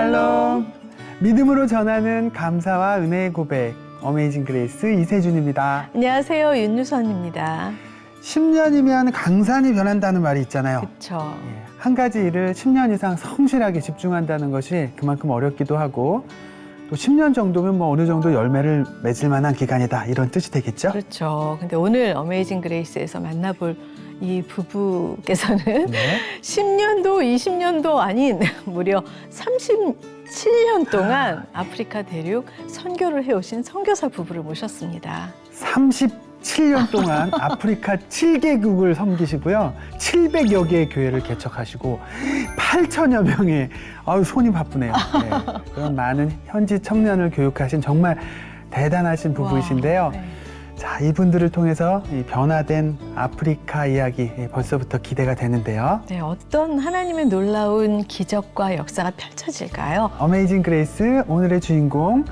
샬롬. 믿음으로 전하는 감사와 은혜의 고백, 어메이징 그레이스 이세준입니다. 안녕하세요, 윤유선입니다. 10년이면 강산이 변한다는 말이 있잖아요. 그렇죠. 한 가지 일을 10년 이상 성실하게 집중한다는 것이 그만큼 어렵기도 하고, 또 10년 정도면 뭐 어느 정도 열매를 맺을 만한 기간이다, 이런 뜻이 되겠죠? 그렇죠. 근데 오늘 어메이징 그레이스에서 만나볼 이 부부께서는 네. 10년도, 20년도 아닌 무려 37년 동안 아프리카 대륙 선교를 해오신 선교사 부부를 모셨습니다. 37년 동안 아프리카 7개국을 섬기시고요. 700여 개의 교회를 개척하시고 8천여 명의, 손이 바쁘네요. 네. 그런 많은 현지 청년을 교육하신 정말 대단하신 부부이신데요. 와, 네. 자, 이분들을 통해서 이 변화된 아프리카 이야기 벌써부터 기대가 되는데요. 네, 어떤 하나님의 놀라운 기적과 역사가 펼쳐질까요? 어메이징 그레이스 오늘의 주인공,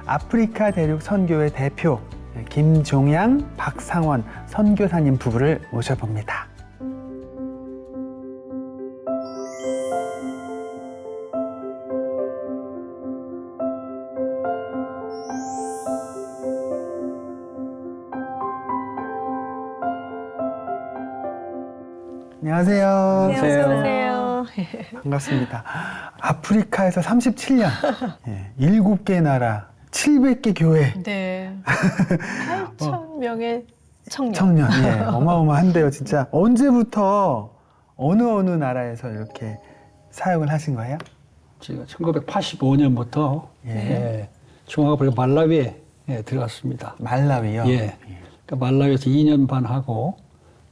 아프리카 대륙 선교회 대표 김종양, 박상원 선교사님 부부를 모셔봅니다. 안녕하세요. 안녕하세요. 반갑습니다. 아프리카에서 37년, 7개 나라, 700개 교회. 네. 8,000명의 청년. 청년, 어마어마한데요, 진짜. 언제부터 어느 나라에서 이렇게 사역을 하신 거예요? 제가 1985년부터 중앙아프리카 말라위에 들어갔습니다. 말라위요? 예. 그러니까 말라위에서 2년 반 하고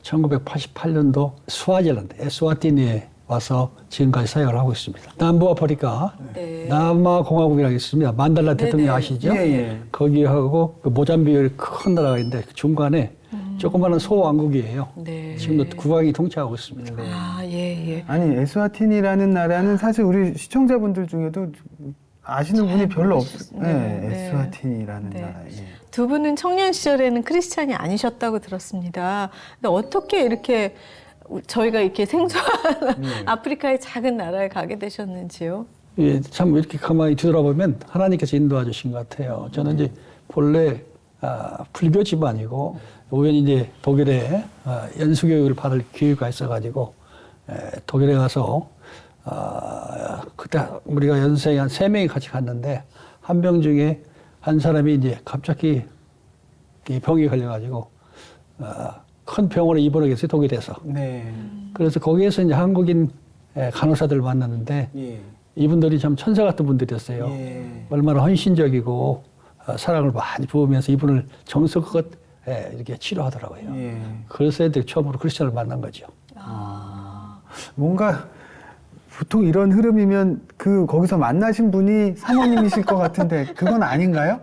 1988년도 스와질랜드, 에스와티니에 와서 지금까지 사역을 하고 있습니다. 남부아프리카 네. 남아공화국이라고 있습니다. 만달라 대통령 아시죠? 예. 거기하고 그 모잠비크 큰 나라가 있는데 그 중간에 조그마한 소왕국이에요. 네. 지금도 국왕이 통치하고 있습니다. 아, 예. 아니, 에스와티니라는 나라는 사실 우리 시청자분들 중에도 아시는 분이 별로 없어요. 네. 에스와티니라는 네. 나라. 두 분은 청년 시절에는 크리스찬이 아니셨다고 들었습니다. 근데 어떻게 이렇게 저희가 이렇게 생소한 아프리카의 작은 나라에 가게 되셨는지요? 예, 참 이렇게 가만히 뒤돌아보면 하나님께서 인도해 주신 것 같아요. 저는 이제 본래 불교 집안이고 우연히 이제 독일에 연수 교육을 받을 기회가 있어가지고 독일에 가서 그때 우리가 연수생이 한 3명이 같이 갔는데 한 명 중에 한 사람이 이제 갑자기 이 병이 걸려가지고 큰 병원에 입원하게 됐어요, 독일에서. 네. 그래서 거기에서 이제 한국인 간호사들을 만났는데 이분들이 참 천사 같은 분들이었어요. 얼마나 헌신적이고 사랑을 많이 부으면서 이분을 정성껏 이렇게 치료하더라고요. 그래서 애들이 처음으로 크리스천을 만난 거죠. 뭔가 보통 이런 흐름이면 거기서 만나신 분이 사모님이실 것 같은데 그건 아닌가요?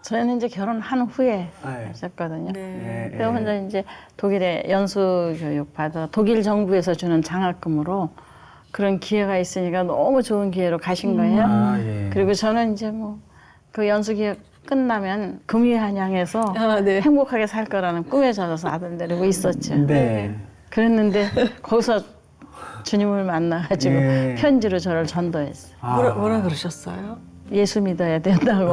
저희는 이제 결혼한 후에 네. 했었거든요. 네. 그래서 혼자 이제 독일에 연수 교육 받아 독일 정부에서 주는 장학금으로 그런 기회가 있으니까 너무 좋은 기회로 가신 거예요. 그리고 저는 이제 뭐 그 연수 기회 끝나면 금유한양에서 네. 행복하게 살 거라는 꿈에 젖어서 아들 데리고 있었죠. 네. 그랬는데 거기서 주님을 만나가지고 편지로 저를 전도했어요. 뭐라 그러셨어요? 예수 믿어야 된다고.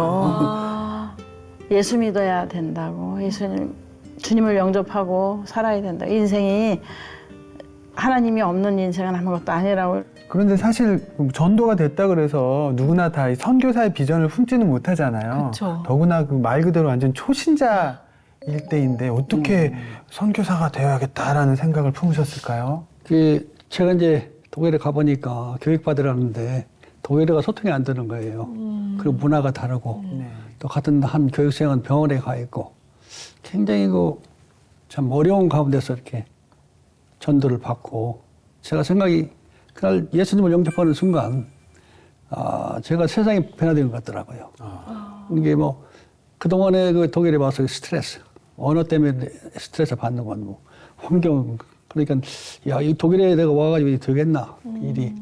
예수 믿어야 된다고. 예수님, 주님을 영접하고 살아야 된다. 인생이 하나님이 없는 인생은 아무것도 아니라고. 그런데 사실 전도가 됐다 그래서 누구나 다 선교사의 비전을 품지는 못하잖아요. 그쵸. 더구나 말 그대로 완전 초신자일 때인데 어떻게 선교사가 되어야겠다라는 생각을 품으셨을까요? 제가 이제 독일에 가보니까 교육받으라는데 독일어가 소통이 안 되는 거예요. 그리고 문화가 다르고 또 같은 한 교육생은 병원에 가 있고 굉장히 참 어려운 가운데서 이렇게 전도를 받고 제가 생각이 그날 예수님을 영접하는 순간 제가 세상이 변화된 것 같더라고요. 이게 뭐 그동안에 독일에 와서 스트레스, 언어 때문에 스트레스 받는 건 뭐 환경, 그러니까 야, 이 독일에 내가 와가지고 되겠나 일이.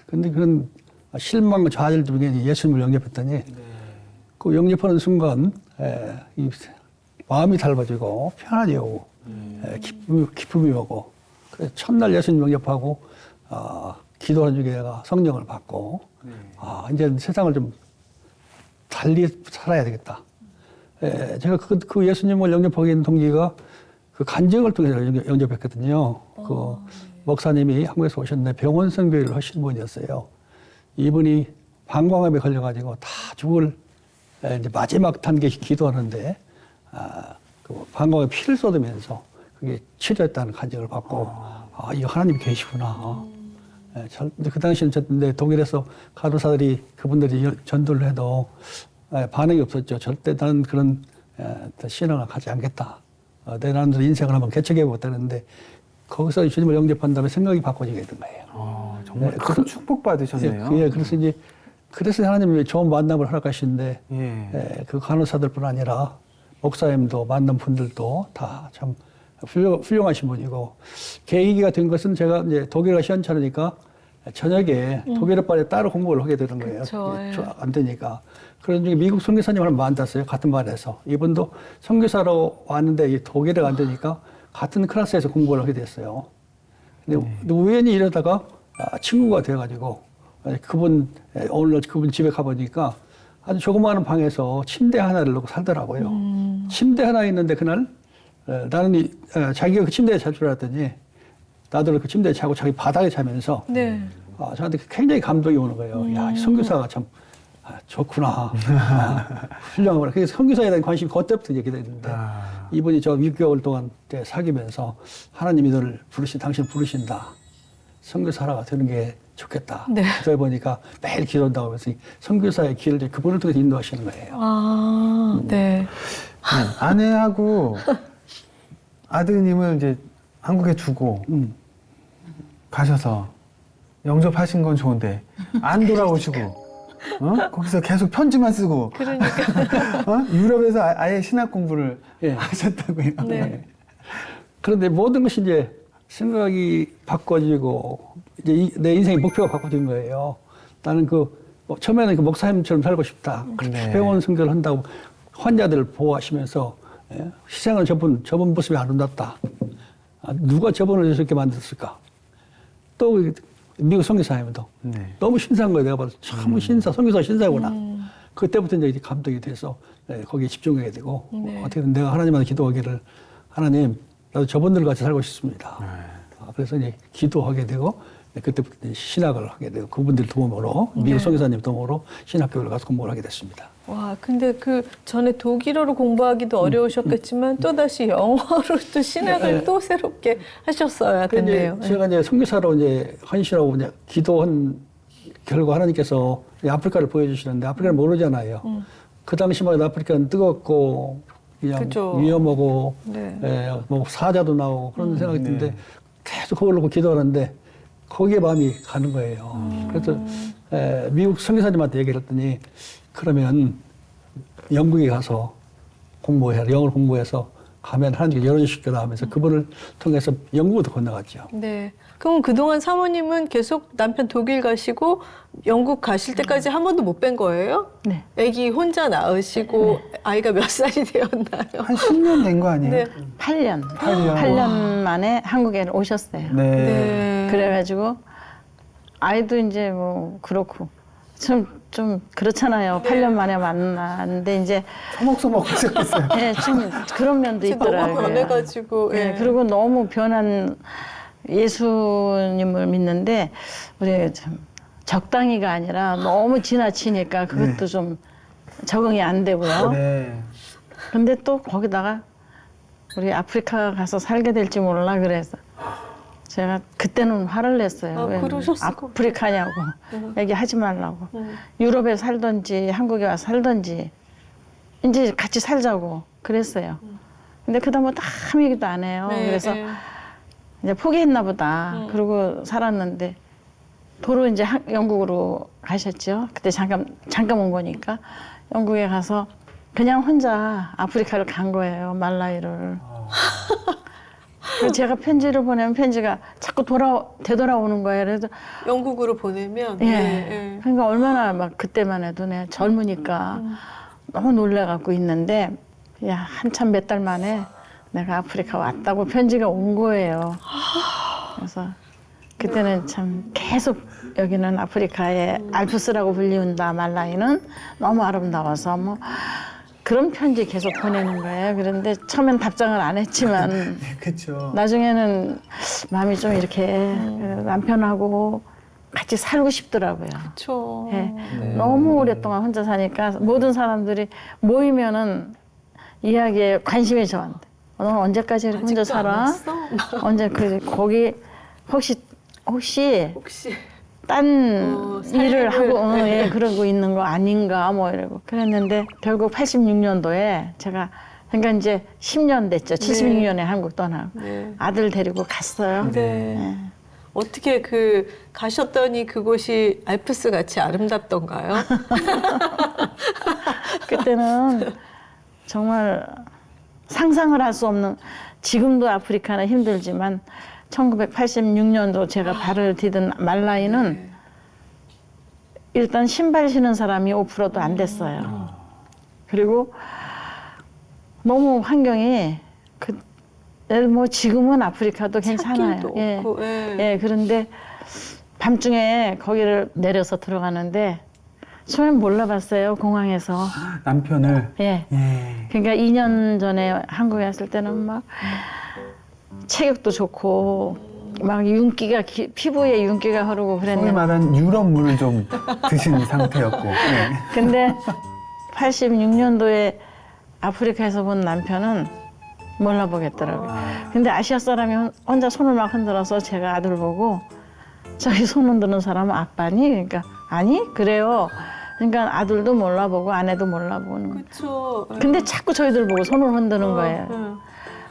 근데 그런 실망과 좌절 중에 예수님을 영접했더니 그 영접하는 순간 이 마음이 달라지고 편안해지고 기쁨이 오고, 그래서 첫날 예수님 영접하고 기도하는 중에 내가 성령을 받고 아 이제 세상을 좀 달리 살아야 되겠다. 제가 그 예수님을 영접하게 된 동기가 그 간증을 통해서 영접했거든요. 그 목사님이 한국에서 오셨는데 병원 선교를 하신 분이었어요. 이분이 방광암에 걸려가지고 다 죽을 이제 마지막 단계 기도하는데 그 방광에 피를 쏟으면서 그게 치료했다는 간증을 받고 이 하나님이 계시구나. 그 당시에는 근데 독일에서 간호사들이 그분들이 전도를 해도 반응이 없었죠. 절대 나는 그런 신앙을 가지 않겠다. 내 나름대로 인생을 한번 개척해보겠다는데 거기서 주님을 영접한 다음에 생각이 바꿔지게 된 거예요. 정말 큰 축복 받으셨네요. 그래서 이제 그래서 하나님이 좋은 만남을 허락하시는데 그 간호사들뿐 아니라 목사님도 만난 분들도 다 참 훌륭하신 분이고 계기가 된 것은 제가 이제 독일어 시원찮으니까 저녁에 독일어반에 따로 공부를 하게 되는 거예요. 그쵸, 안 되니까. 그런 중에 미국 선교사님을 만났어요. 같은 반에서. 이분도 선교사로 왔는데 이 독일어가 안 되니까 같은 클래스에서 공부를 하게 됐어요. 근데 우연히 이러다가 친구가 돼가지고 오늘 그분 집에 가보니까 아주 조그마한 방에서 침대 하나를 놓고 살더라고요. 침대 하나 있는데 그날 나는 자기가 그 침대에 잘 줄 알았더니 나도 그 침대에 자고 자기 바닥에 자면서 저한테 굉장히 감동이 오는 거예요. 야, 이 선교사가 참 좋구나. 훌륭하구나. 그래서 선교사에 대한 관심이 그때부터 얘기가 됐는데 이분이 저 6개월 동안 사귀면서 하나님이 너를 당신 부르신다. 선교사가 되는 게 좋겠다. 기도해 보니까 매일 기도한다고 하면서 선교사의 길을 그분을 통해서 인도하시는 거예요. 네. 아내하고 아드님을 이제 한국에 두고 가셔서 영접하신 건 좋은데 안 돌아오시고 거기서 계속 편지만 쓰고 그러니까 유럽에서 아예 신학 공부를 하셨다고요. 네. 그런데 모든 것이 이제 생각이 바꿔지고 이제 내 인생의 목표가 바꿔진 거예요. 나는 처음에는 그 목사님처럼 살고 싶다. 병원 선교를 한다고 환자들을 보호하시면서 희생을 저분 모습이 아름답다. 누가 저분을 저렇게 만들었을까? 또 미국 선교사님도 너무 신사한 거예요. 내가 봐서 참 선교사 신사구나. 그때부터 이제 감동이 돼서 거기에 집중하게 되고 어떻게든 내가 하나님한테 기도하기를 하나님 나도 저분들 같이 살고 싶습니다. 그래서 이제 기도하게 되고 그때부터 이제 신학을 하게 되고 그분들 도움으로 미국 선교사님 도움으로 신학교를 가서 공부를 하게 됐습니다. 와, 근데 그 전에 독일어로 공부하기도 어려우셨겠지만 또다시 영어로 또 신학을 또 새롭게 하셨어야 됐네요. 제가 이제 선교사로 이제 헌신하고 이제 기도한 결과 하나님께서 아프리카를 보여주시는데 아프리카를 모르잖아요. 그 당시만 해도 아프리카는 뜨겁고 그냥 위험하고 뭐 사자도 나오고 그런 생각이 드는데 계속 그걸 놓고 기도하는데 거기에 마음이 가는 거예요. 그래서 미국 선교사님한테 얘기를 했더니 그러면 영국에 가서 영어를 공부해서 가면 하나님께 열어주실 거다 하면서 그분을 통해서 영국으로 건너갔죠. 네. 그럼 그동안 사모님은 계속 남편 독일 가시고 영국 가실 때까지 한 번도 못 뵌 거예요? 네. 아기 혼자 낳으시고 아이가 몇 살이 되었나요? 한 10년 된 거 아니에요? 네. 8년 만에 한국에 오셨어요. 네. 그래가지고 아이도 이제 뭐 그렇고 좀 그렇잖아요. 8년 만에 만났는데 이제 서먹서먹 하셨겠어요. 네, 좀 그런 면도 있더라고요. 너무 변해가지고. 네, 그리고 너무 변한 예수님을 믿는데 우리 좀 적당히가 아니라 너무 지나치니까 그것도 좀 적응이 안 되고요. 근데 또 거기다가 우리 아프리카 가서 살게 될지 몰라 그래서 제가 그때는 화를 냈어요. 왜 아프리카냐고 얘기하지 말라고. 유럽에 살던지 한국에 와서 살던지 이제 같이 살자고 그랬어요. 근데 그다음에 아무 얘기도 안 해요. 그래서 이제 포기했나 보다. 그러고 살았는데 도로 이제 영국으로 가셨죠. 그때 잠깐 온 거니까 영국에 가서 그냥 혼자 아프리카를 간 거예요. 말라위를. 그래서 제가 편지를 보내면 편지가 자꾸 되돌아오는 거예요. 그래서 영국으로 보내면. 그러니까 얼마나 막 그때만 해도 내가 젊으니까 너무 놀래갖고 있는데 야 한참 몇 달 만에 내가 아프리카 왔다고 편지가 온 거예요. 그래서 그때는 참 계속 여기는 아프리카의 알프스라고 불리운다 말라인은 너무 아름다워서 뭐 그런 편지 계속 보내는 거예요. 그런데 처음엔 답장을 안 했지만 그렇죠. 나중에는 마음이 좀 이렇게 남편하고 같이 살고 싶더라고요. 그렇죠. 예. 너무 오랫동안 혼자 사니까 모든 사람들이 모이면은 이야기에 관심이 저한테. 너는 언제까지 이렇게 혼자 아직도 안 살아? 왔어? 언제 거기 혹시 혹시 딴 살림을, 일을 하고 네. 예, 그러고 있는 거 아닌가 뭐 이러고 그랬는데 결국 86년도에 제가 그러니까 이제 10년 됐죠. 76년에 한국 떠나고 네. 아들 데리고 갔어요. 네. 어떻게 그 가셨더니 그곳이 알프스 같이 아름답던가요? 그때는 정말 상상을 할 수 없는 지금도 아프리카는 힘들지만 1986년도 제가 발을 디딘 말라이는 일단 신발 신은 사람이 5%도 안 됐어요. 그리고 너무 환경이 뭐 지금은 아프리카도 괜찮아요. 찾길도 예. 없고, 예. 예, 그런데 밤중에 거기를 내려서 들어가는데 처음엔 몰라봤어요, 공항에서. 남편을. 예. 예. 그러니까 2년 전에 한국에 왔을 때는 막 체격도 좋고 막 윤기가 피부에 윤기가 흐르고 소위 그랬는데 말하는 유럽 물을 좀 드신 상태였고. 네. 근데 86년도에 아프리카에서 본 남편은 몰라보겠더라고요. 근데 아시아 사람이 혼자 손을 막 흔들어서 제가 아들 보고 저기 손 흔드는 사람은 아빠니? 그러니까 아니 그래요. 그러니까 아들도 몰라보고 아내도 몰라보는 거예요. 그렇죠. 근데 자꾸 저희들 보고 손을 흔드는 거예요.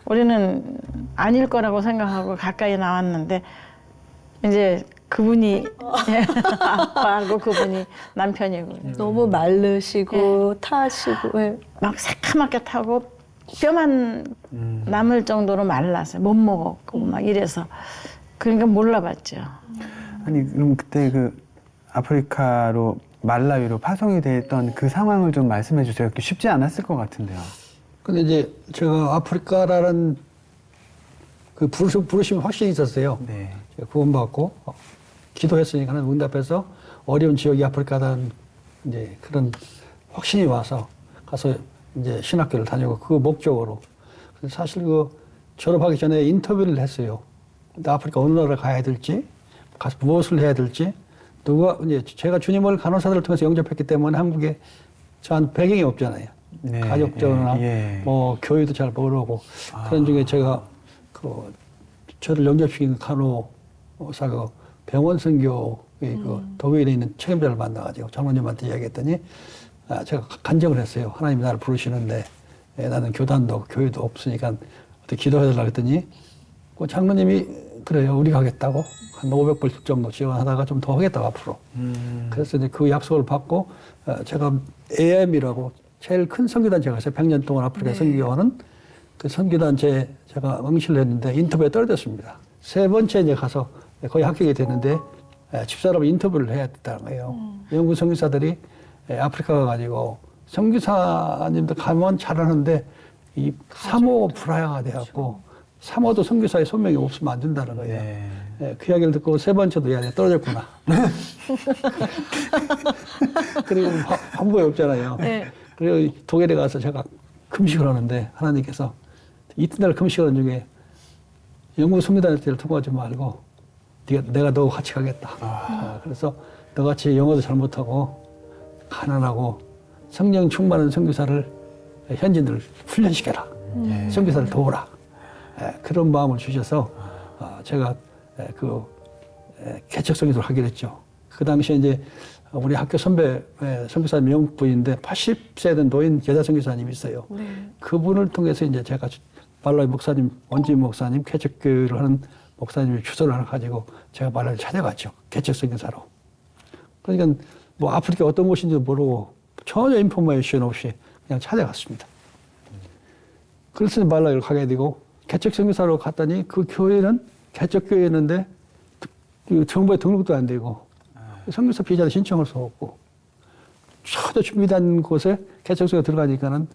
우리는 아닐 거라고 생각하고 가까이 나왔는데 이제 그분이 아빠고 그분이 남편이고 너무 마르시고 타시고. 예. 막 새카맣게 타고 뼈만 남을 정도로 말랐어요. 못 먹었고 막 이래서 그러니까 몰라봤죠. 아니 그럼 그때 그 아프리카로 말라위로 파송이 됐던 그 상황을 좀 말씀해 주세요. 그렇게 쉽지 않았을 것 같은데요. 근데 이제 제가 아프리카라는 그 부르심이 확실히 있었어요. 네. 제가 구원받고 기도했으니까 하나님 응답해서 어려운 지역이 아프리카라는 이제 그런 확신이 와서 가서 이제 신학교를 다니고 그 목적으로. 근데 사실 그 졸업하기 전에 인터뷰를 했어요. 근데 아프리카 어느 나라를 가야 될지, 가서 무엇을 해야 될지, 누가 이제 제가 주님을 간호사들을 통해서 영접했기 때문에 한국에 저한 배경이 없잖아요. 네. 가족적으로나 예. 뭐 교회도 잘 모르고 그런 중에 제가 그 저를 영접시킨 간호사가 병원 선교의 그 독일에 있는 책임자를 만나가지고 장로님한테 이야기했더니 제가 간증을 했어요. 하나님이 나를 부르시는데 나는 교단도 없고 교회도 없으니까 어떻게 기도해달라 그랬더니 그 장로님이 그래요. 우리가 하겠다고 한 500불 정도 지원하다가 좀 더 하겠다고 앞으로. 그래서 이제 그 약속을 받고 제가 AM이라고 제일 큰 선교단체가 있어요. 100년 동안 아프리카 선교하는 그 선교단체에 제가 응시를 했는데 인터뷰에 떨어졌습니다. 세 번째 이제 가서 거의 합격이 됐는데 집사람 인터뷰를 해야 됐다는 거예요. 영국 선교사들이 아프리카 가가지고 선교사님들 가면 잘하는데 이 사모 불화가 돼갖고 사모도 선교사의 소명이 없으면 안 된다는 거예요. 네. 그 이야기를 듣고 세 번째도 야 떨어졌구나. 그리고 한국에 없잖아요. 네. 그리고 독일에 가서 제가 금식을 하는데 하나님께서 이튿날 금식하는 중에 영국 선교단체를 통과하지 말고 내가 너 같이 가겠다. 그래서 너같이 영어도 잘 못하고 가난하고 성령 충만한 선교사를 현지인들을 훈련시켜라. 선교사를 도우라. 그런 마음을 주셔서 제가 그 개척 선교사를 하기로 했죠. 그 당시에 이제 우리 학교 선배 선교사님 영국 부인인데 80세 된 노인 여자 선교사님이 있어요. 네. 그분을 통해서 이제 제가 말라위 목사님, 원주임 목사님, 개척교회를 하는 목사님의 주소를 하나 가지고 제가 말라위를 찾아갔죠. 개척 선교사로. 그러니까 뭐 아프리카 어떤 곳인지도 모르고 전혀 인포메이션 없이 그냥 찾아갔습니다. 그래서 말라위를 가게 되고 개척 선교사로 갔더니 그 교회는 개척 교회였는데 그 정부에 등록도 안 되고 선교사 비자를 신청할 수 없고 전혀 준비된 곳에 개척 선교사 들어가니까는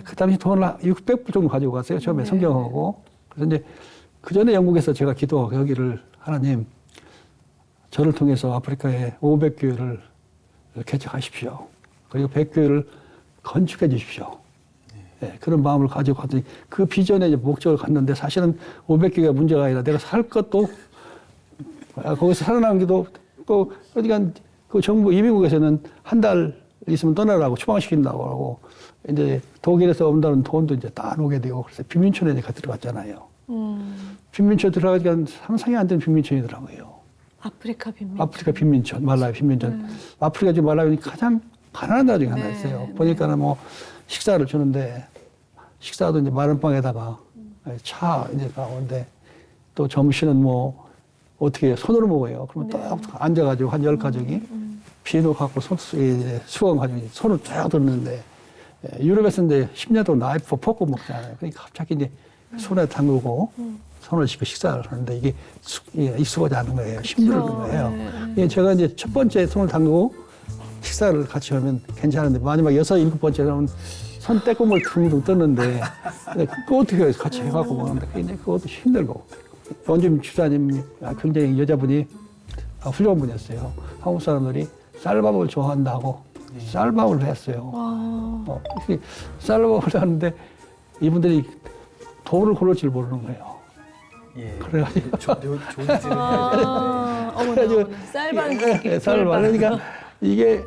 그 당시 돈을 600불 정도 가지고 갔어요. 처음에 성경하고. 그래서 이제 그 전에 영국에서 제가 기도하기를 하나님 저를 통해서 아프리카에 500교회를 개척하십시오. 그리고 100교회를 건축해 주십시오. 네, 그런 마음을 가지고 갔더니 그 비전의 이제 목적을 갖는데 사실은 500교회가 문제가 아니라 내가 살 것도 거기서 살아남기도 또 어디가 그 정부 이민국에서는 한 달 있으면 떠나라고 추방시킨다고 하고 이제 독일에서 온다는 돈도 이제 다 오게 되고 그래서 빈민촌에 내가 들어갔잖아요. 빈민촌 들어가니까 상상이 안 되는 빈민촌이더라고요. 아프리카 빈민. 아프리카 빈민촌, 말라위 빈민촌. 아프리카 지금 말라위 가장 가난한 나라 중에 하나 있어요. 보니까는 뭐 식사를 주는데 식사도 이제 마른 빵에다가 차 이제 나오는데 또 점심은 뭐 어떻게 손으로 먹어요. 그러면 딱 앉아가지고 한 10가족이 비누 갖고 수건 가지고 손을 쫙 들었는데 유럽에서 이제 10년 동안 나이프 포크 먹잖아요. 그러니까 갑자기 이제 손에 담그고 손을 씻고 식사를 하는데 이게 익숙하지 않은 거예요. 힘든 거예요. 예, 제가 이제 첫 번째 손을 담그고 식사를 같이 하면 괜찮은데 마지막 6, 7번째는 손 떼꼼을 둥둥 떴는데 그거 어떻게 해서 같이 해갖고 먹는데 그것도 힘들고 원주민 집사님 굉장히 여자분이 훌륭한 분이었어요. 한국 사람들이 쌀밥을 좋아한다고 쌀밥을 했어요. 쌀밥을 하는데 이분들이 돈을 고를 줄 모르는 거예요. 예. 그래가지고 어머나, 쌀밥. 쌀을 말하니까 이게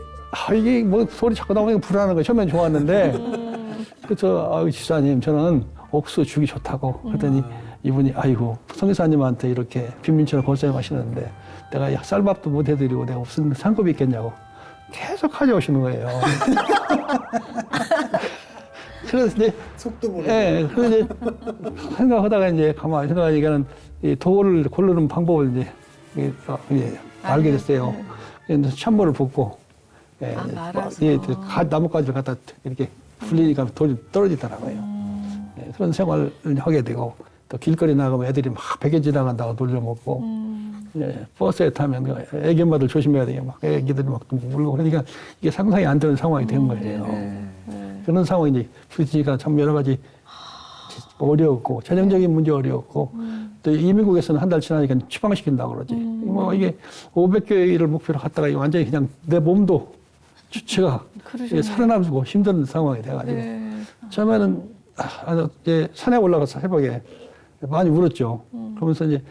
뭐 소리 자꾸 나오니까 불안한 거예요. 처음엔 좋았는데 그래서 집사님 저는 옥수 죽이 좋다고 그랬더니 이분이 아이고 성교사님한테 이렇게 빈민촌을 고생하시는데 내가 쌀밥도 못 해드리고 내가 무슨 상급이 있겠냐고 계속 가져오시는 거예요. 그래서 이제 속도 모르고. 예, 그래서 이제 생각하다가 이제 가만히 생각하니까는 이 도를 고르는 방법을 이제 알게 됐어요. 그래서 찬물을 붓고 말아서. 나뭇가지를 갖다 이렇게 불리니까 돌이 떨어지더라고요. 그런 생활을 하게 되고 또 길거리 나가면 애들이 막 베개 지나간다고 돌려먹고 버스에 타면 애기 엄마들 조심해야 돼요. 막 애기들이 막 울고 그러니까 이게 상상이 안 되는 상황이 된 거예요. 그런 상황이 이제 부딪히니까 참 여러 가지 어려웠고 재정적인 문제 어려웠고 또 이민국에서는 한 달 지나니까 추방시킨다고 그러지. 뭐 이게 500교회를 목표로 갔다가 완전히 그냥 내 몸도 주체가 살아남고 힘든 상황이 돼가지고 처음에는 이제 산에 올라가서 새벽에 많이 울었죠. 그러면서 이제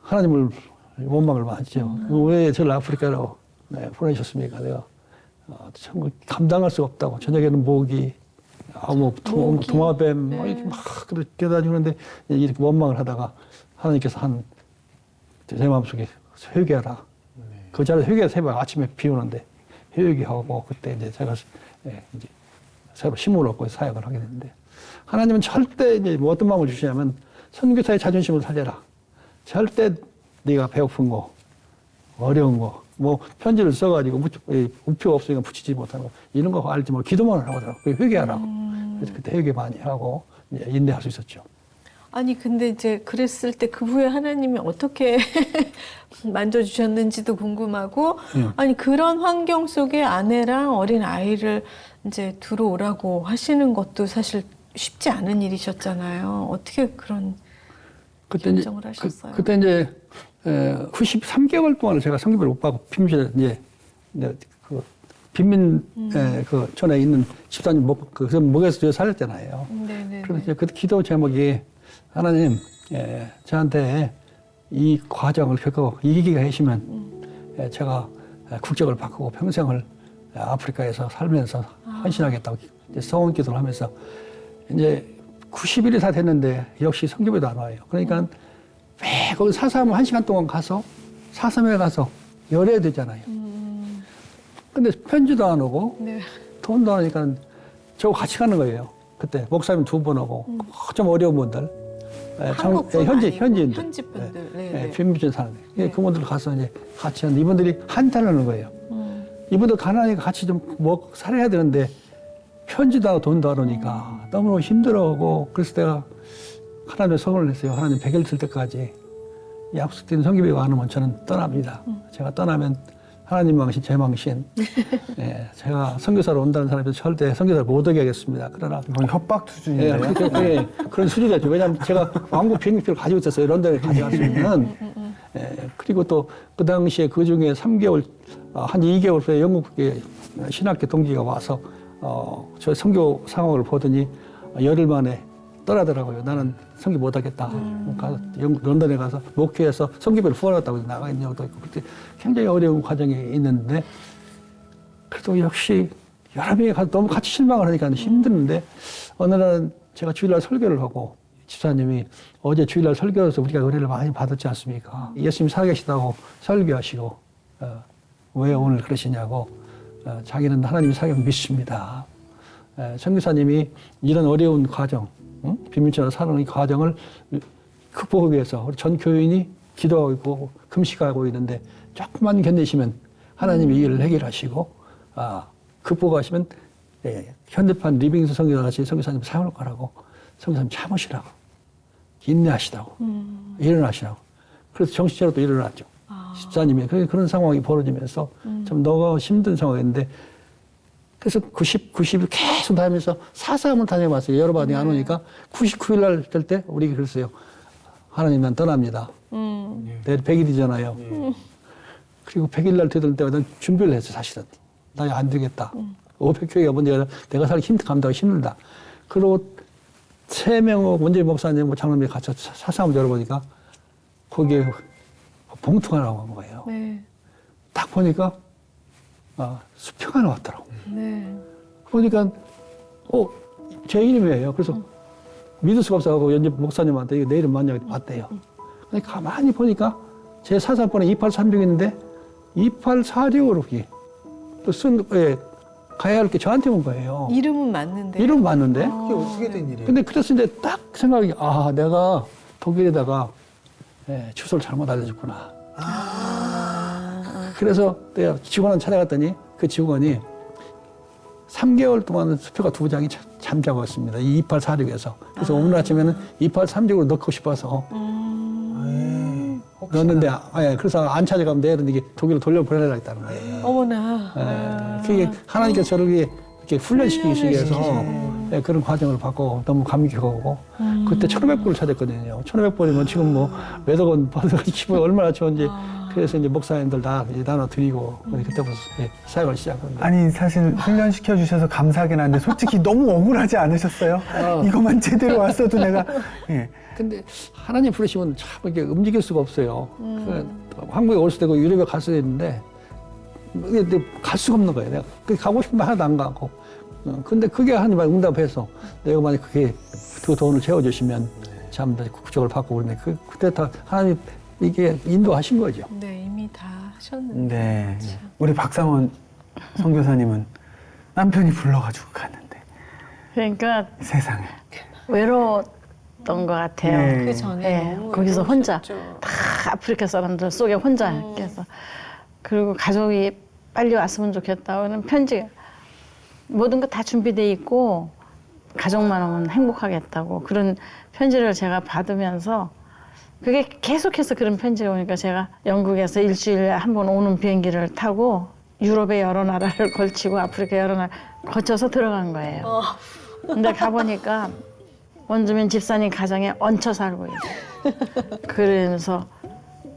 하나님을 원망을 많이 했죠. 왜 저를 아프리카로 보내셨습니까? 내가 참 감당할 수가 없다고. 저녁에는 모기, 뭐 도마뱀 뭐 이렇게 막 그렇게 다니는데 이렇게 원망을 하다가 하나님께서 제 마음속에 회개하라. 그 자리에 회개 새벽 아침에 비 오는데 회개하고 그때 이제 제가 이제 새로 힘을 얻고 사역을 하게 됐는데 하나님은 절대 이제 뭐 어떤 마음을 주시냐면 선교사의 자존심을 살려라. 절대 네가 배고픈 거, 어려운 거, 뭐 편지를 써가지고 우표가 없으니까 붙이지 못하는 거 이런 거 알지 뭐 기도만 하고 회개하라고. 그래서 그때 회개 많이 하고 이제 인내할 수 있었죠. 아니 근데 이제 그랬을 때 그 후에 하나님이 어떻게 만져주셨는지도 궁금하고 아니 그런 환경 속에 아내랑 어린 아이를 이제 들어오라고 하시는 것도 사실 쉽지 않은 일이셨잖아요. 어떻게 그런 결정을 하셨어요? 그때 이제 93개월 동안을 제가 성교를 못 받고 빈민촌에 이제 그 빈민 그 전에 있는 집사님 목에서 제가 살렸잖아요. 그래서 이제 그 기도 제목이 하나님 저한테 이 과정을 겪고 이기기가 하시면 제가 국적을 바꾸고 평생을 아프리카에서 살면서 헌신하겠다고 이제 서원 기도를 하면서 이제 90일이 다 됐는데 역시 성교회도 안 와요. 그러니까 매 거기 사삼을 1시간 동안 가서 사삼에 가서 열어야 되잖아요. 근데 편지도 안 오고 돈도 안 오니까 저거 같이 가는 거예요. 그때 목사님 2번 오고 좀 어려운 분들 현지인들 현지분들 빈민촌 사는데 그분들 가서 이제 같이 하는데 이분들이 한탄하는 거예요. 이분들 가난하니까 같이 좀 살아야 되는데 편지도 하고 돈도 안 오니까 너무너무 힘들어하고 그래서 내가 하나님의 서원을 했어요. 하나님 100일 될 때까지 약속된 성교회가 안 오면 저는 떠납니다. 제가 떠나면 하나님 망신, 제 망신. 예, 제가 선교사로 온다는 사람이 절대 선교사를 못 오게 하겠습니다. 그러나 이건 협박 수준인데요. 그런 수준이었죠. 왜냐하면 제가 왕복 비행기표를 가지고 있었어요. 런던에 가져갈 수 있는. 그리고 또 그 당시에 그 중에 3개월, 한 2개월 후에 영국에 신학교 동기가 와서 저 선교 상황을 보더니 열흘 만에 떠나더라고요. 나는 선교 못하겠다. 가서 런던에 가서 목회해서 선교비를 후원했다고 나가 있는 경우도 있고 그때 굉장히 어려운 과정이 있는데 그래도 역시 여러 명이 가서 너무 같이 실망을 하니까 힘드는데 어느 날은 제가 주일날 설교를 하고 집사님이 어제 주일날 설교에서 우리가 은혜를 많이 받았지 않습니까? 예수님 살아계시다고 설교하시고 왜 오늘 그러시냐고 자기는 하나님이 살아계신 믿습니다. 선교사님이 이런 어려운 과정 비밀처럼 사는 이 과정을 극복하기 위해서 우리 전 교인이 기도하고 있고 금식하고 있는데 조금만 견디시면 하나님이 이 일을 해결하시고 극복하시면 현대판 리빙스 선교사 같이 선교사님 사용할 거라고 선교사님 참으시라고 인내하시라고 일어나시라고 그래서 정신적으로 또 일어났죠. 집사님이 그런 상황이 벌어지면서 좀 너무 힘든 상황인데 그래서 90일 계속 다니면서 사사함을 다녀봤어요. 여러 번이 안 오니까 99일 날 될 때 우리 그랬어요. 하나님 난 떠납니다. 내일 100일이잖아요. 그리고 100일 날 되던 때가 난 준비를 했어 사실은. 나 안 되겠다. 500교회가 뭔지 내가 살기 감당하기 힘들다. 그리고 3명 원재 목사님 장로님이 같이 사사함을 열어보니까 거기에 봉투가 나온 거예요. 네. 딱 보니까 수표가 나왔더라고. 네. 보니까 제 이름이에요. 그래서 믿을 수가 없어서 연재 목사님한테 이거 내 이름 맞냐고 봤대요. 근데 가만히 보니까 제 사상권에 2836 있는데 2846으로 또 가야 할 게 저한테 온 거예요. 이름은 맞는데. 이름 맞는데. 그게 어떻게 된 일이에요? 근데 그랬을 때 딱 생각이 내가 독일에다가 주소를 잘못 알려줬구나. 그래서 내가 직원한테 찾아갔더니 그 직원이 3개월 동안 수표가 2장이 잠자고 있습니다. 이 2846에서. 그래서 오늘 아침에는 2836으로 넣고 싶어서 넣었는데 그래서 안 찾아가면 내일은 이게 독일로 돌려보내라 했다는 거예요. 어머나. 그게 하나님께서 저를 이렇게 훈련시키기 위해서 그런 과정을 받고 너무 감격하고 그때 1,500불을 찾았거든요. 1,500불이면 지금 뭐 몇억 원 받아서 기분이 얼마나 좋은지 그래서 이제 목사님들 다 나눠드리고 그때부터 사역을 시작한 거예요. 아니 사실 훈련시켜 주셔서 감사하긴 한데 솔직히 너무 억울하지 않으셨어요? 이것만 제대로 왔어도 내가 근데 하나님 부르시면 참 이렇게 움직일 수가 없어요. 한국에 올 수도 있고 유럽에 갈 수도 있는데 갈 수가 없는 거예요. 내가 가고 싶으면 하나도 안 가고. 근데 그게 하나님의 응답해서 내가 만약 그게 그 돈을 채워주시면 참 국적을 받고 그러네. 그때 다 하나님 이게 인도하신 거죠. 네, 이미 다 하셨는데. 네. 우리 박상원 선교사님은 남편이 불러가지고 갔는데 그러니까 세상에 외로웠던 것 같아요. 네. 그 전에 너무 거기서 혼자 외로우셨죠. 다 아프리카 사람들 속에 혼자 이렇게 해서 그리고 가족이 빨리 왔으면 좋겠다는 편지 모든 거 다 준비돼 있고 가족만 오면 행복하겠다고 그런 편지를 제가 받으면서 그게 계속해서 그런 편지가 오니까 제가 영국에서 일주일에 한 번 오는 비행기를 타고 유럽의 여러 나라를 걸치고 아프리카 여러 나라 거쳐서 들어간 거예요. 근데 가보니까 원주민 집사님 가정에 얹혀 살고 있어요. 그러면서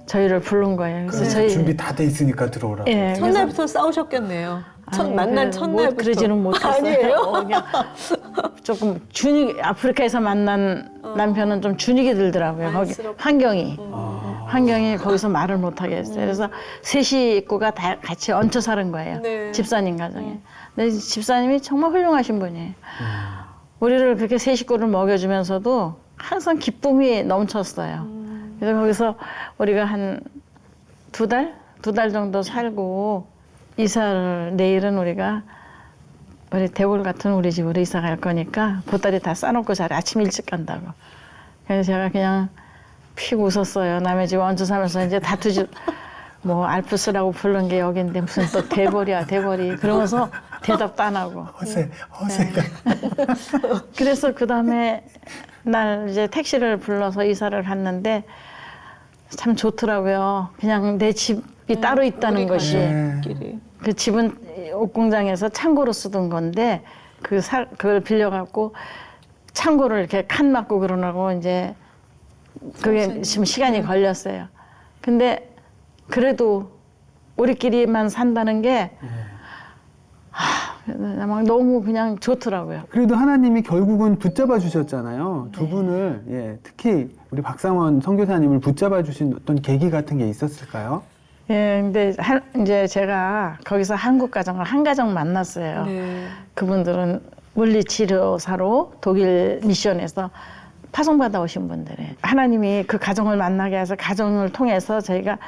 저희를 부른 거예요. 그래서 저희 준비 다 돼 있으니까 들어오라고. 예, 첫날부터 싸우셨겠네요. 아니, 만난 첫날부터. 그러지는 못했어요. 아니에요? 그냥 조금 아프리카에서 만난 남편은 좀 준익이 들더라고요. 거기 환경이 거기서 말을 못하게 했어요. 그래서 세 식구가 다 같이 얹혀 사는 거예요. 네. 집사님 가정에. 근데 집사님이 정말 훌륭하신 분이에요. 우리를 그렇게 세 식구를 먹여주면서도 항상 기쁨이 넘쳤어요. 그래서 거기서 우리가 한 두 달 정도 살고 이사를 내일은 우리가 우리 대골 같은 우리 집으로 이사 갈 거니까 보따리 다 싸놓고 자리 아침 일찍 간다고. 그래서 제가 그냥 픽 웃었어요. 남의 집 얹혀 살면서 이제 다투지 뭐 알프스라고 부른 게 여긴데 무슨 또 대벌이야 대벌이 그러면서 대답도 안 하고. 허세가. 그래서 그 다음에 날 이제 택시를 불러서 이사를 갔는데 참 좋더라고요. 그냥 내 집 따로 있다는 우리 것이 가족끼리. 그 집은 옷공장에서 창고로 쓰던 건데 그걸 빌려갖고 창고를 이렇게 칸 막고 그러라고 이제 그게 지금 시간이 걸렸어요. 근데 그래도 우리끼리만 산다는 게 막 너무 그냥 좋더라고요. 그래도 하나님이 결국은 붙잡아 주셨잖아요. 두 분을 예, 특히 우리 박상원 선교사님을 붙잡아 주신 어떤 계기 같은 게 있었을까요? 예, 근데 이제 제가 거기서 한국 가정을 한 가정 만났어요. 네. 그분들은 물리치료사로 독일 미션에서 파송받아 오신 분들이에요. 하나님이 그 가정을 만나게 해서 가정을 통해서 저희가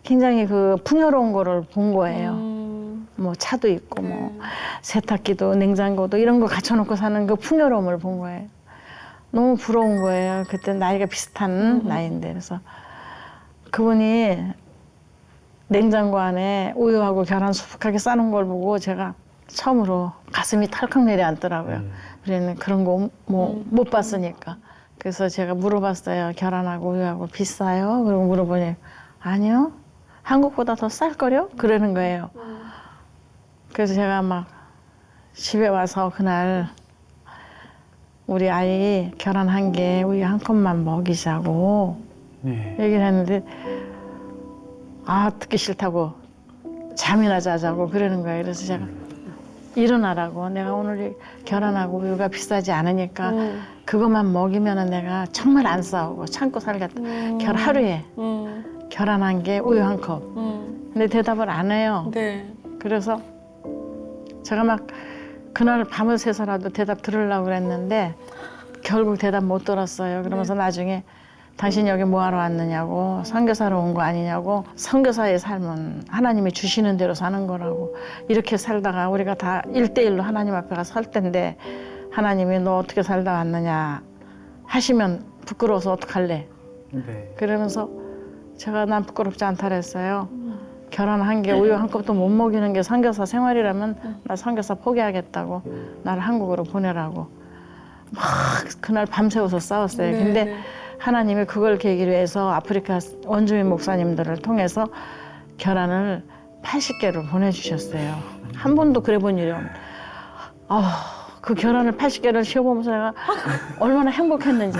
굉장히 그 풍요로운 거를 본 거예요. 뭐 차도 있고 뭐 세탁기도 냉장고도 이런 거 갖춰놓고 사는 그 풍요로움을 본 거예요. 너무 부러운 거예요. 그때 나이가 비슷한 나이인데 그래서 그분이 냉장고 안에 우유하고 계란 수북하게 싸놓은 걸 보고 제가 처음으로 가슴이 털컥 내려앉더라고요. 그래는 그런 거 뭐 못 봤으니까. 그래서 제가 물어봤어요. 계란하고 우유하고 비싸요? 그리고 물어보니 아니요. 한국보다 더 쌀걸요? 그러는 거예요. 그래서 제가 막 집에 와서 그날 우리 아이 계란 1개, 우유 1컵만 먹이자고 네. 얘기를 했는데 듣기 싫다고 잠이나 자자고 그러는 거예요. 그래서 제가 일어나라고 내가 오늘 계란하고 우유가 비싸지 않으니까 그것만 먹이면은 내가 정말 안 싸우고 참고 살겠다. 하루에 계란 1개, 우유 1컵. 근데 대답을 안 해요. 네. 그래서 제가 막 그날 밤을 새서라도 대답 들으려고 그랬는데 결국 대답 못 들었어요. 그러면서 나중에 당신 여기 뭐하러 왔느냐고, 선교사로 온 거 아니냐고, 선교사의 삶은 하나님이 주시는 대로 사는 거라고, 이렇게 살다가 우리가 다 1대1로 하나님 앞에 가서 설 텐데 하나님이 너 어떻게 살다 왔느냐 하시면 부끄러워서 어떡할래. 네. 그러면서 제가 난 부끄럽지 않다 그랬어요. 계란 1개, 우유 1컵도 못 먹이는 게 선교사 생활이라면 나 선교사 포기하겠다고, 나를 한국으로 보내라고 막 그날 밤새워서 싸웠어요. 네, 근데 네. 하나님이 그걸 계기로 해서 아프리카 원주민 목사님들을 통해서 계란을 80개를 보내주셨어요. 한 번도 그래 본 일이 없는데 그 계란을 80개를 씌워보면서 내가 얼마나 행복했는지.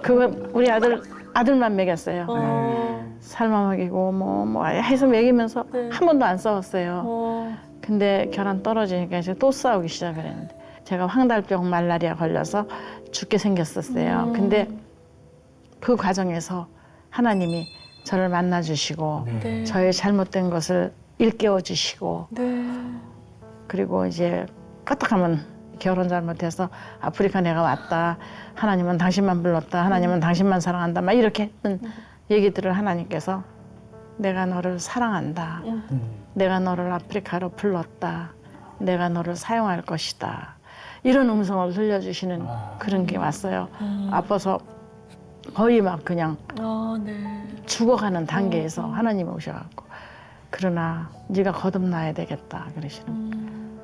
그거 우리 아들만 먹였어요. 삶아 먹이고 뭐 해서 먹이면서 네. 한 번도 안 싸웠어요. 근데 계란 떨어지니까 이제 또 싸우기 시작을 했는데 제가 황달병 말라리아 걸려서 죽게 생겼었어요. 근데 그 과정에서 하나님이 저를 만나주시고 네. 저의 잘못된 것을 일깨워 주시고 네. 그리고 이제 까딱하면 결혼 잘못해서 아프리카 내가 왔다. 하나님은 당신만 불렀다. 하나님은 당신만 사랑한다. 막 이렇게 했던 얘기들을 하나님께서 내가 너를 사랑한다. 내가 너를 아프리카로 불렀다. 내가 너를 사용할 것이다. 이런 음성을 들려주시는 그런 게 왔어요. 아파서 거의 막 그냥 네. 죽어가는 단계에서 하나님이 오셔갖고 그러나 네가 거듭나야 되겠다 그러시는.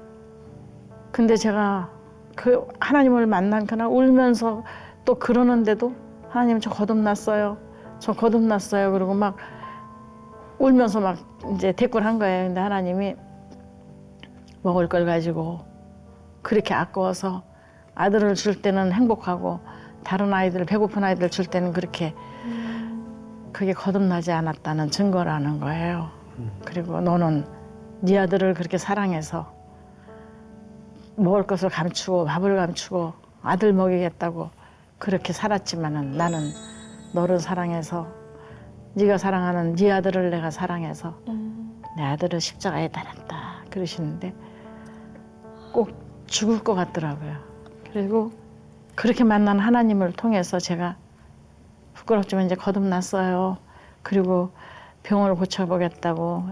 근데 제가 그 하나님을 만난 그날 울면서 또 그러는데도 하나님 저 거듭났어요. 저 거듭났어요. 그리고 막 울면서 막 이제 대꾸를 한 거예요. 근데 하나님이 먹을 걸 가지고 그렇게 아까워서 아들을 줄 때는 행복하고 다른 아이들, 배고픈 아이들 줄 때는 그렇게 그게 거듭나지 않았다는 증거라는 거예요. 그리고 너는 네 아들을 그렇게 사랑해서 먹을 것을 감추고 밥을 감추고 아들 먹이겠다고 그렇게 살았지만은 나는 너를 사랑해서 네가 사랑하는 네 아들을 내가 사랑해서 내 아들을 십자가에 달았다 그러시는데 꼭 죽을 것 같더라고요. 그리고 그렇게 만난 하나님을 통해서 제가 부끄럽지만 이제 거듭났어요. 그리고 병을 고쳐보겠다고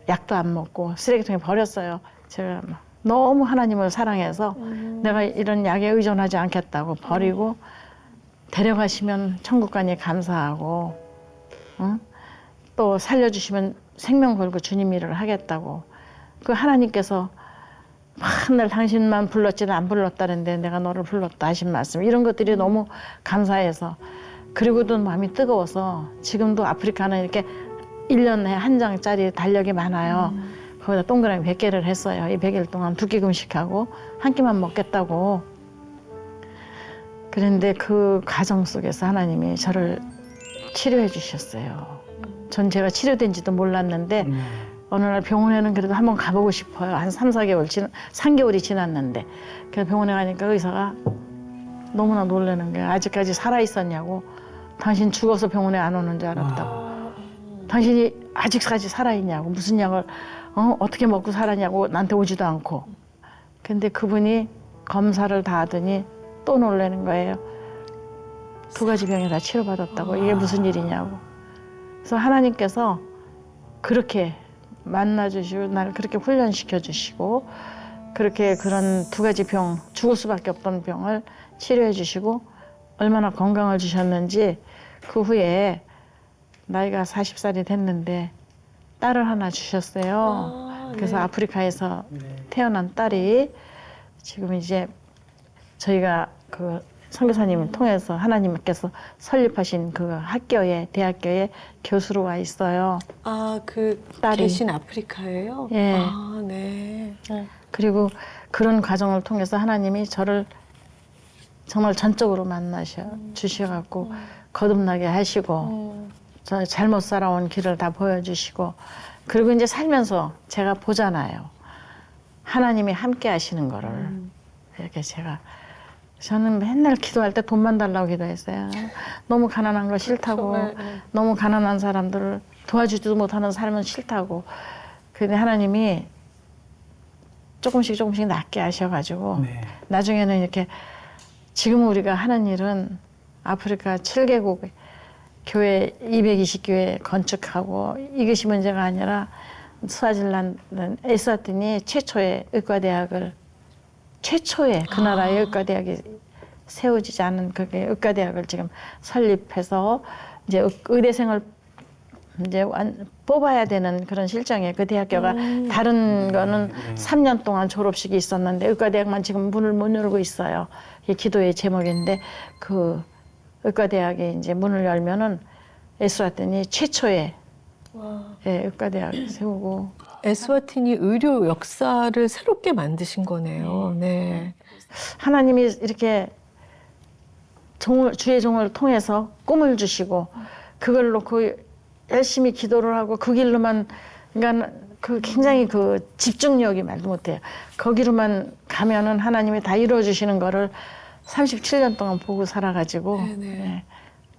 약도 안 먹고 쓰레기통에 버렸어요. 제가 너무 하나님을 사랑해서 내가 이런 약에 의존하지 않겠다고 버리고 데려가시면 천국 가니 감사하고 또 살려주시면 생명 걸고 주님 일을 하겠다고 그 하나님께서 맨날 당신만 불렀지 안 불렀다는데 내가 너를 불렀다 하신 말씀 이런 것들이 너무 감사해서 그리고도 마음이 뜨거워서 지금도 아프리카는 이렇게 1년에 한 장짜리 달력이 많아요. 거기다 동그라미 100개를 했어요. 이 100일 동안 2끼 금식하고 한 끼만 먹겠다고. 그런데 그 과정 속에서 하나님이 저를 치료해 주셨어요. 전 제가 치료된지도 몰랐는데 어느 날 병원에는 그래도 한번 가보고 싶어요. 한 3개월이 지났는데. 그래서 병원에 가니까 의사가 너무나 놀라는 거예요. 아직까지 살아있었냐고. 당신 죽어서 병원에 안 오는 줄 알았다고. 당신이 아직까지 살아있냐고. 무슨 약을 어떻게 먹고 살았냐고 나한테 오지도 않고. 근데 그분이 검사를 다 하더니 또 놀라는 거예요. 2가지 병에 다 치료받았다고. 이게 무슨 일이냐고. 그래서 하나님께서 그렇게 만나주시고 나를 그렇게 훈련시켜주시고 그렇게 그런 2가지 병, 죽을 수밖에 없던 병을 치료해 주시고 얼마나 건강을 주셨는지 그 후에 나이가 40살이 됐는데 딸을 하나 주셨어요. 그래서 아프리카에서 태어난 딸이 지금 이제 저희가 그 선교사님을 통해서 하나님께서 설립하신 그 학교에 대학교에 교수로 와 있어요. 아, 그 딸이. 계신 아프리카예요? 예. 아, 네. 그리고 그런 과정을 통해서 하나님이 저를 정말 전적으로 만나셔 주셔갖고 거듭나게 하시고 저 잘못 살아온 길을 다 보여주시고 그리고 이제 살면서 제가 보잖아요. 하나님이 함께 하시는 거를 이렇게 저는 맨날 기도할 때 돈만 달라고 기도했어요. 너무 가난한 거 싫다고 너무 가난한 사람들을 도와주지도 못하는 삶은 싫다고. 근데 하나님이 조금씩 낫게 하셔가지고 나중에는 이렇게 지금 우리가 하는 일은 아프리카 7개국 교회 220교회 건축하고 이것이 문제가 아니라 스와질란드 에스와티니 최초의 의과대학을 그 나라의 의과대학이 세워지지 않은 그게 의과대학을 지금 설립해서 이제 의대생을 이제 뽑아야 되는 그런 실정이에요. 그 대학교가 다른 거는 3년 동안 졸업식이 있었는데 의과대학만 지금 문을 못 열고 있어요. 이게 기도의 제목인데 그 의과대학에 이제 문을 열면은 에스와티니 최초의 의과대학 주고 에스와티니 의료 역사를 새롭게 만드신 거네요. 네. 하나님이 이렇게 주의 종을 통해서 꿈을 주시고 그걸 놓고 열심히 기도를 하고 그 길로만 그러니까 그 굉장히 그 집중력이 말도 못해요. 거기로만 가면은 하나님이 다 이루어 주시는 거를 37년 동안 보고 살아가지고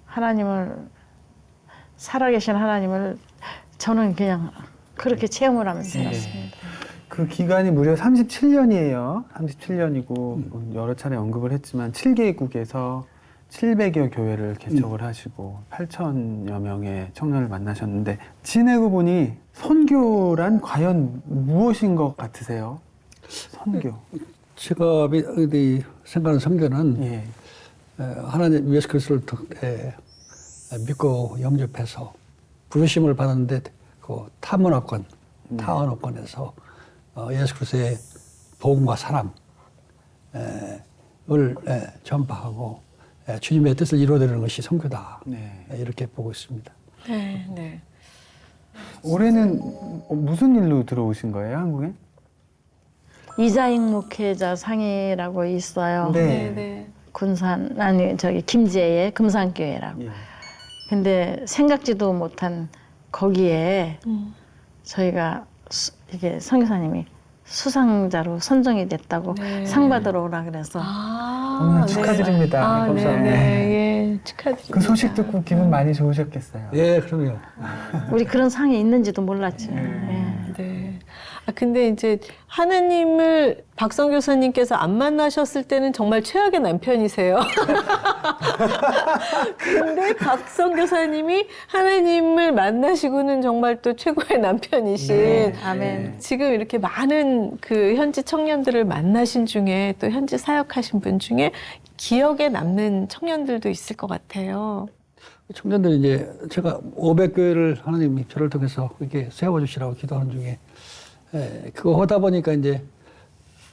하나님을 살아계신 하나님을 저는 그냥 그렇게 체험을 하면서 살았습니다. 그 기간이 무려 37년이에요. 37년이고 여러 차례 언급을 했지만 7개국에서 700여 교회를 개척을 하시고 8천여 명의 청년을 만나셨는데 지내고 보니 선교란 과연 무엇인 것 같으세요? 선교. 제가 생각하는 선교는 하나님 예수 그리스도를 믿고 영접해서 부르심을 받았는데 그 타원어권에서 예수 그리스도의 복음과 사랑을 전파하고 주님의 뜻을 이루어내는 것이 선교다. 이렇게 보고 있습니다. 네. 올해는 무슨 일로 들어오신 거예요, 한국에? 이자익 목회자 상이라고 있어요. 네. 군산 김제의 금산교회라고. 근데 생각지도 못한 거기에 저희가 이게 선교사님이 수상자로 선정이 됐다고 상 받으러 오라 그래서 축하드립니다. 네, 축하드립니다. 그 소식 듣고 기분 많이 좋으셨겠어요. 예, 그럼요. 우리 그런 상이 있는지도 몰랐죠. 네. 근데 이제 하나님을 박성 교사님께서 안 만나셨을 때는 정말 최악의 남편이세요. 근데 박성 교사님이 하나님을 만나시고는 정말 또 최고의 남편이신. 아멘. 지금 이렇게 많은 그 현지 청년들을 만나신 중에 또 현지 사역하신 분 중에 기억에 남는 청년들도 있을 것 같아요. 청년들이 이제 제가 500교회를 하나님이 저를 통해서 이렇게 세워주시라고 기도하는 중에 그거 하다 보니까 이제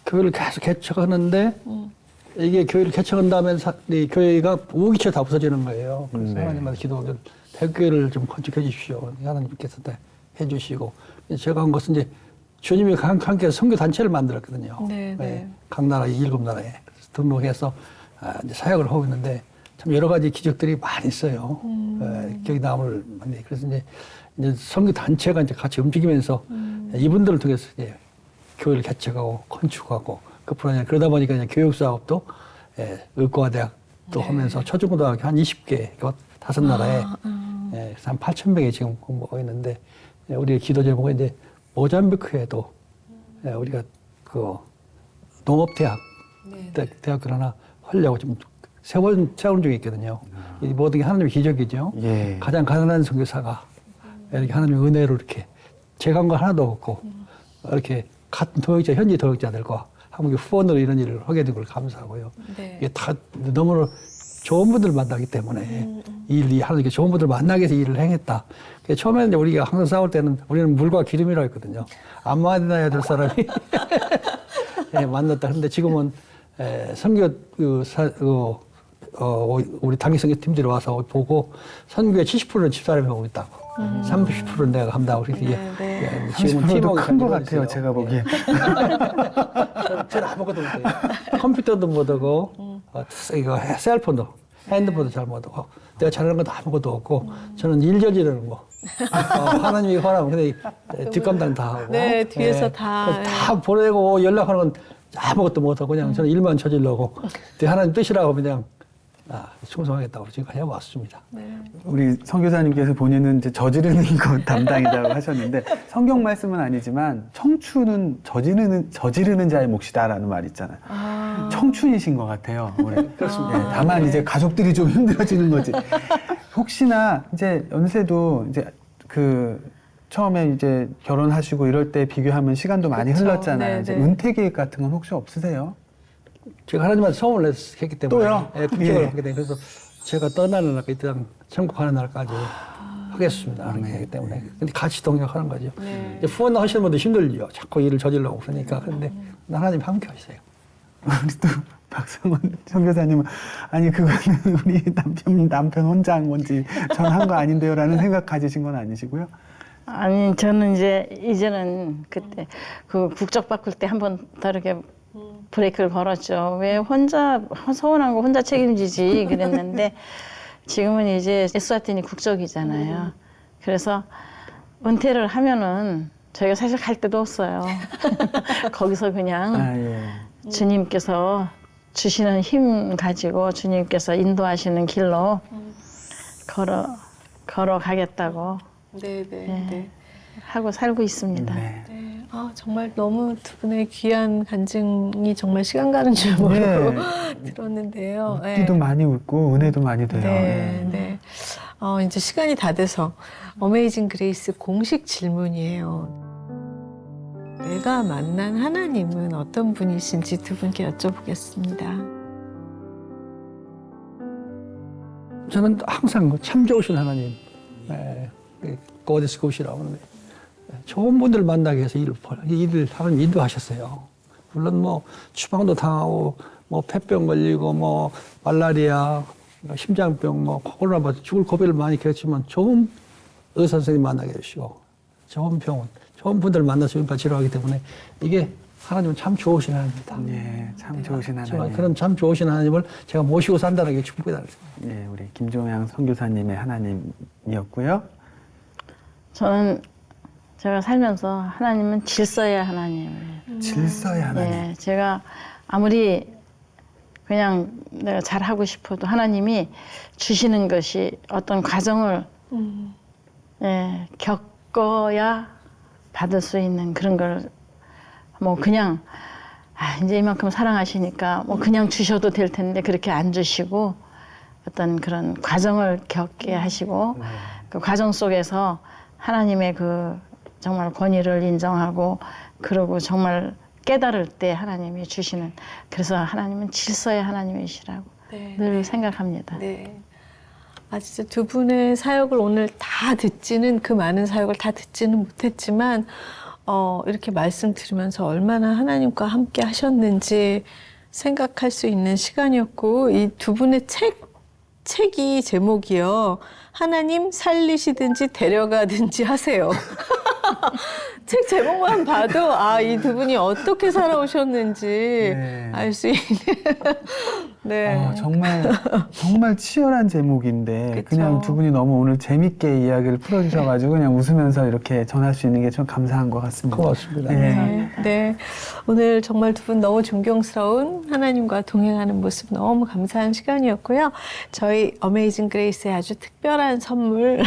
교회를 계속 개척하는데 이게 교회를 개척한 다음에 이 교회가 우기체 다 없어지는 거예요. 그래서 하나님한테 기도하면 대교회를 좀 건축해 주십시오. 하나님께서 다 해주시고 제가 한 것은 이제 주님이 함께 선교 단체를 만들었거든요. 네, 네. 각 나라 7나라에 그래서 등록해서 이제 사역을 하고 있는데 참 여러 가지 기적들이 많이 있어요. 기억이 남을 만데 그래서 이제 선교 단체가 이제 같이 움직이면서 이분들을 통해서 이제 교회를 개척하고 건축하고 그뿐 아니라 그러다 보니까 이제 교육 사업도 의과대학도 하면서 초중고등학교 한 20개 5나라에 그래서 한 8,000명이 지금 공부하고 있는데 우리 기도 제목은 이제 모잠비크에도 우리가 그 농업대학 대학교를 하나 하려고 지금 세원 중에 있거든요. 이 모든 게 하나님의 기적이죠. 예. 가장 가난한 선교사가 이렇게 하나님의 은혜로 이렇게 재간 거 하나도 없고 이렇게 같은 도역자 현지 도역자들과 한국의 후원으로 이런 일을 하게 된 걸 감사하고요. 네. 이게 다 너무 좋은 분들 만나기 때문에 이 하나님께 좋은 분들 만나기 위해서 일을 행했다. 처음에는 이제 우리가 항상 싸울 때는 우리는 물과 기름이라고 했거든요. 안 만나야 될 사람이 만났다. 그런데 지금은 선교 우리 단기 선교 팀들이 와서 보고 선교의 70%는 집사람이 하고 있다고. 30%는 내가 한다고. 그래서 이게 지금은 30%도 큰 것 팀워크가 같아요, 제가 보기엔. 저는 아무것도 못해요. 컴퓨터도 못하고, 이거 셀폰도, 핸드폰도 잘 못하고, 내가 잘하는 것도 아무것도 없고, 저는 일 저지르는 거. 하나님이 허락하면 근데 뒷감당 다 하고. 네, 뒤에서 다. 다 보내고 연락하는 건 아무것도 못하고, 그냥 저는 일만 저질러고, 하나님 뜻이라고 그냥 충성하겠다고 지금까지 해왔습니다. 네. 우리 선교사님께서 본인은 이제 저지르는 것 담당이라고 하셨는데 성경 말씀은 아니지만 청춘은 저지르는 자의 몫이다라는 말이 있잖아요. 청춘이신 것 같아요. 그렇습니다. 네, 다만 이제 가족들이 좀 힘들어지는 거지. 혹시나 이제 연세도 이제 처음에 이제 결혼하시고 이럴 때 비교하면 시간도 많이 그쵸. 흘렀잖아요. 네, 이제 네. 은퇴 계획 같은 건 혹시 없으세요? 제가 하나님한테 소원을 했기 때문에. 또요? 국적을 예. 하게 돼. 그래서 제가 떠나는 날까지, 일단 천국 가는 날까지 하겠습니다. 하는 거기 때문에. 근데 같이 동역하는 거죠. 네. 이제 후원 하시는 분들 힘들죠. 자꾸 일을 저질러고 그러니까. 그런데 하나님 함께 하세요. 우리 또 박성원 선교사님은 아니 그거는 우리 남편 혼자 한 건지 전 한 거 아닌데요라는 생각 가지신 건 아니시고요? 아니 저는 이제는 그때 그 국적 바꿀 때 한번 다르게 브레이크를 걸었죠. 왜 혼자 서운한 거 혼자 책임지지 그랬는데 지금은 이제 에스와티니 국적이잖아요. 그래서 은퇴를 하면은 저희가 사실 갈 데도 없어요. 거기서 그냥 주님께서 주시는 힘 가지고 주님께서 인도하시는 길로 걸어가겠다고 네. 하고 살고 있습니다. 네. 네. 정말 너무 두 분의 귀한 간증이 정말 시간 가는 줄 모르고 들었는데요. 웃기도 많이 웃고 은혜도 많이 돼요. 네. 이제 시간이 다 돼서 어메이징 그레이스 공식 질문이에요. 내가 만난 하나님은 어떤 분이신지 두 분께 여쭤보겠습니다. 저는 항상 참 좋으신 하나님, 고데스 고시라고 하는데 좋은 분들 만나기 위해서 일을 하면 인도하셨어요. 물론 뭐 추방도 당하고 뭐 폐병 걸리고 뭐 말라리아, 심장병, 뭐 코로나 받아 죽을 고비를 많이 겪었지만 좋은 의사 선생님 만나게 해주시고 좋은 병원, 좋은 분들 만나서 지금까지 치료하기 때문에 이게 하나님은 참 좋으신 하나님입니다. 네, 참 좋으신 하나님. 그런 참 좋으신 하나님을 제가 모시고 산다는 게 축복이다. 네, 우리 김종양 선교사님의 하나님이었고요. 저는 제가 살면서 하나님은 질서의 하나님이에요. 질서의 하나님. 예, 제가 아무리 그냥 내가 잘하고 싶어도 하나님이 주시는 것이 어떤 과정을 겪어야 받을 수 있는 그런 걸 뭐 그냥 이제 이만큼 사랑하시니까 뭐 그냥 주셔도 될 텐데 그렇게 안 주시고 어떤 그런 과정을 겪게 하시고 그 과정 속에서 하나님의 그 정말 권위를 인정하고 그러고 정말 깨달을 때 하나님이 주시는 그래서 하나님은 질서의 하나님이시라고 늘 생각합니다. 네. 진짜 두 분의 사역을 오늘 다 듣지는 그 많은 사역을 다 듣지는 못했지만 이렇게 말씀 들으면서 얼마나 하나님과 함께 하셨는지 생각할 수 있는 시간이었고 이 두 분의 책이 제목이요. 하나님 살리시든지 데려가든지 하세요. 책 제목만 봐도 이 두 분이 어떻게 살아오셨는지 네. 알 수 있는. 네. 정말 치열한 제목인데 그쵸. 그냥 두 분이 너무 오늘 재밌게 이야기를 풀어주셔가지고 그냥 웃으면서 이렇게 전할 수 있는 게 좀 감사한 것 같습니다. 고맙습니다. 네. 네. 오늘 정말 두 분 너무 존경스러운 하나님과 동행하는 모습 너무 감사한 시간이었고요. 저희 어메이징 그레이스의 아주 특별한 선물,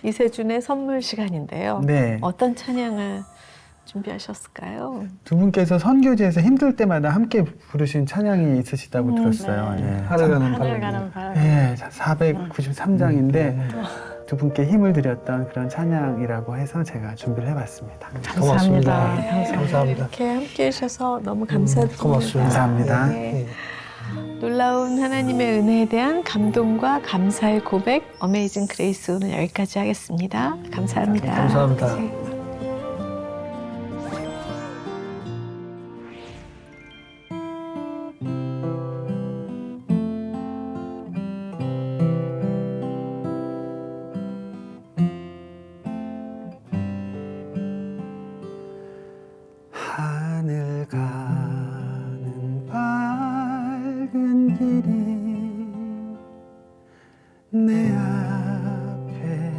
이세준의 선물 시간인데요. 네. 어떤 찬양을 준비하셨을까요? 두 분께서 선교지에서 힘들 때마다 함께 부르신 찬양이 있으시다고 들었어요. 네. 예. 하늘 가는 하늘 바람. 가는 바람. 예, 493장인데 두 분께 힘을 드렸던 그런 찬양이라고 해서 제가 준비를 해봤습니다. 고맙습니다. 감사합니다. 이렇게 함께 해주셔서 너무 감사드립니다. 고맙습니다. 감사합니다. 네. 놀라운 하나님의 은혜에 대한 감동과 감사의 고백 어메이징 그레이스 오늘 여기까지 하겠습니다. 감사합니다. 감사합니다. 네. 하늘 가는 밝은 길이 내 앞에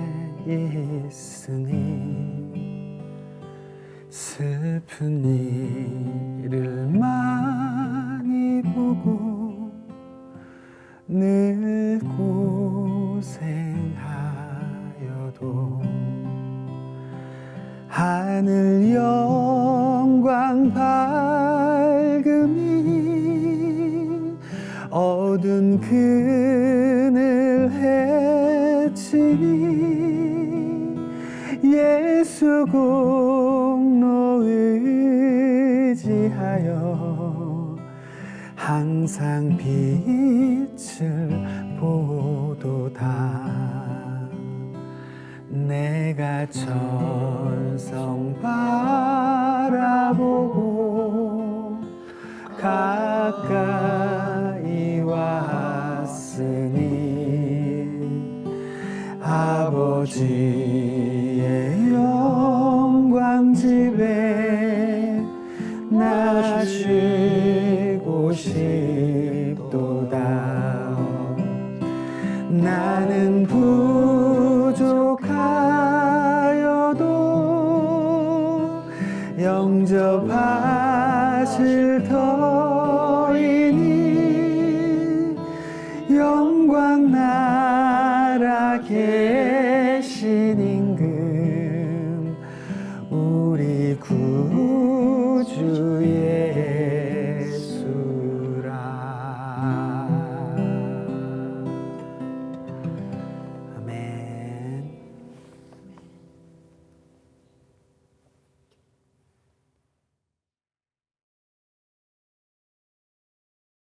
있으니 슬픈 일을 많이 보고 늘 고생하여도 하늘 영광 밝음이 어두운 그늘 해치니 예수 공로 의지하여 항상 빛을 보도다. 내가 천성 바라보고 가까이 왔으니 아버지의 영광 집에 나 쉬고 싶도다. 나는 부족하여도 영접하실 터이니 영광 나라 계시니